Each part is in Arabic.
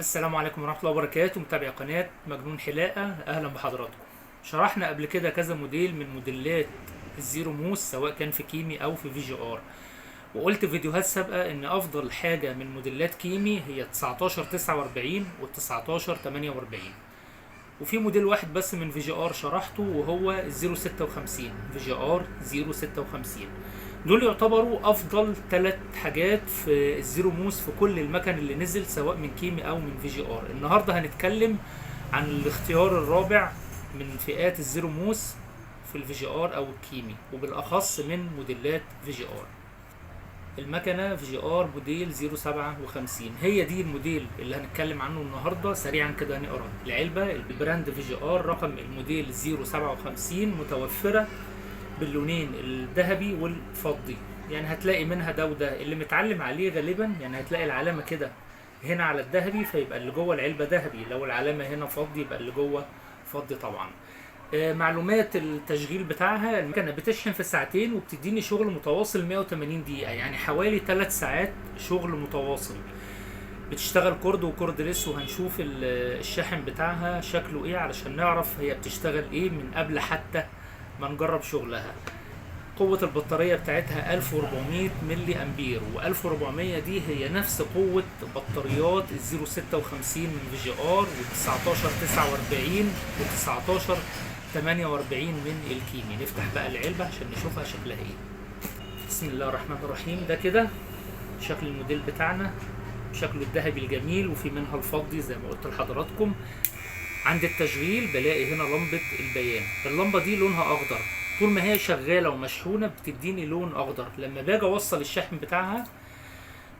السلام عليكم ورحمة الله وبركاته. متابعي قناة مجنون حلاقة، أهلا بحضراتكم. شرحنا قبل كده كذا موديل من موديلات الزيرو موس، سواء كان في كيمي أو في في جي آر، وقلت في فيديوهات سابقة إن أفضل حاجة من موديلات كيمي هي 1949 و 1948، وفي موديل واحد بس من في جي آر شرحته وهو الزيرو 56 في جي آر 056. دول يعتبروا افضل 3 حاجات في الزيرو موس في كل المكن اللي نزل، سواء من كيمي او من في جي ار. النهارده هنتكلم عن الاختيار الرابع من فئات الزيرو موس في الفي جي ار او الكيمي، وبالاخص من موديلات في جي ار. المكنه في جي ار موديل 057 هي دي الموديل اللي هنتكلم عنه النهارده. سريعا كده هنقرا العلبه. البراند في جي ار رقم الموديل 057 متوفره باللونين الذهبي والفضي، يعني هتلاقي منها ده وده. اللي متعلم عليه غالبا يعني هتلاقي العلامه كده هنا على الذهبي، فيبقى اللي جوه العلبه ذهبي. لو العلامه هنا فضي يبقى اللي جوه فضي طبعا. معلومات التشغيل بتاعها: المكنه بتشحن في ساعتين وبتديني شغل متواصل 180 دقيقه، يعني حوالي 3 ساعات شغل متواصل. بتشتغل كورد وكوردلس، وهنشوف الشاحن بتاعها شكله ايه علشان نعرف هي بتشتغل ايه من قبل حتى ما نجرب شغلها. قوة البطارية بتاعتها 1400 ملي امبير، و1400 دي هي نفس قوة بطاريات ال 056 من في جي ار، و1949 و1948 من الكيمي. نفتح بقى العلبة عشان نشوفها شكلها ايه. بسم الله الرحمن الرحيم. ده كده شكل الموديل بتاعنا، شكله الذهبي الجميل، وفي منها الفضي زي ما قلت لحضراتكم. عند التشغيل بلاقي هنا لمبة البيان، اللمبة دي لونها أخضر، طول ما هي شغالة ومشحونة بتديني لون أخضر. لما باجي أوصل الشحن بتاعها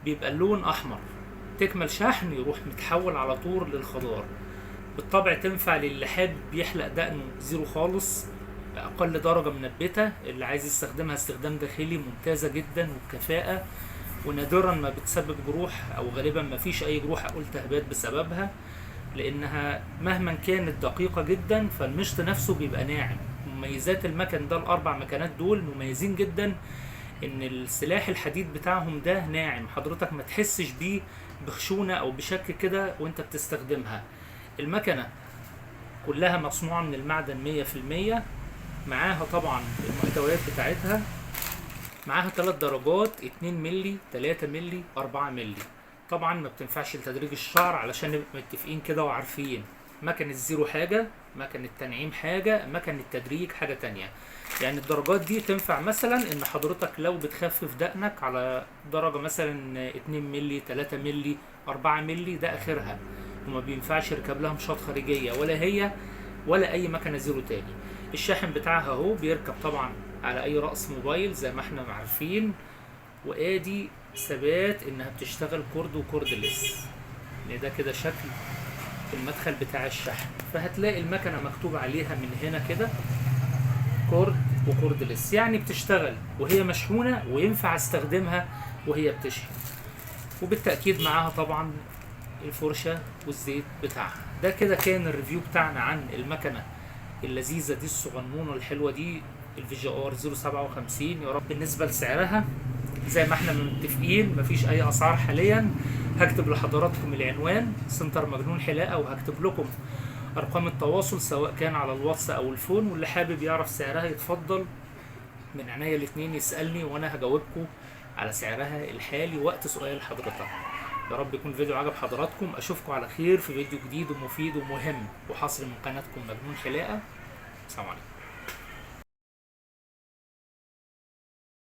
بيبقى اللون أحمر، تكمل شحن يروح متحول على طول للخضار. بالطبع تنفع للي حابب يحلق دقنه زيرو خالص بأقل درجة منبتة، اللي عايز يستخدمها استخدام داخلي ممتازة جدا وبكفاءة، ونادرا ما بتسبب جروح، أو غالبا ما فيش أي جروح أو التهابات بسببها، لانها مهما كانت دقيقة جدا فالمشط نفسه بيبقى ناعم. مميزات المكن ده الاربع مكنات دول مميزين جدا، ان السلاح الحديد بتاعهم ده ناعم، حضرتك ما تحسش بيه بخشونة او بشك كده وانت بتستخدمها. المكنة كلها مصنوعة من المعدن 100%. معاها طبعا المحتويات بتاعتها، معاها 3 درجات: 2 ملي، 3 ملي، 4 ملي. طبعا ما بتنفعش لتدريج الشعر علشان نبقى متفقين كده وعارفين. مكن الزيرو حاجة، مكن التنعيم حاجة، مكن التدريج حاجة تانية. يعني الدرجات دي تنفع مثلا ان حضرتك لو بتخفف دقنك على درجة مثلا 2 ملي، 3 ملي، 4 ملي، ده اخرها، وما بينفعش يركب لها مشاط خارجية، ولا هي ولا اي مكنة زيرو تاني. الشاحن بتاعها اهو بيركب طبعا على اي رأس موبايل زي ما احنا عارفين، وادي ثبات انها بتشتغل كورد وكوردلس. يعني ده كده شكل المدخل بتاع الشحن. فهتلاقي المكنه مكتوب عليها من هنا كده كورد وكوردلس، يعني بتشتغل وهي مشحونه وينفع استخدمها وهي بتشحن. وبالتاكيد معاها طبعا الفرشه والزيت بتاعها. ده كده كان الريفيو بتاعنا عن المكنه اللذيذه دي الصغنونه الحلوه دي، الفي جي ار 057. يا رب. بالنسبه لسعرها زي ما احنا متفقين مفيش اي اسعار حاليا. هكتب لحضراتكم العنوان سنتر مجنون حلاقة، وهكتب لكم ارقام التواصل سواء كان على الواتس او الفون، واللي حابب يعرف سعرها يتفضل من عينيا الاتنين يسألني وانا هجاوبكم على سعرها الحالي وقت سؤال حضرتك. يا رب يكون الفيديو عجب حضراتكم. اشوفكم على خير في فيديو جديد ومفيد ومهم وحصري من قناتكم مجنون حلاقة. السلام عليكم.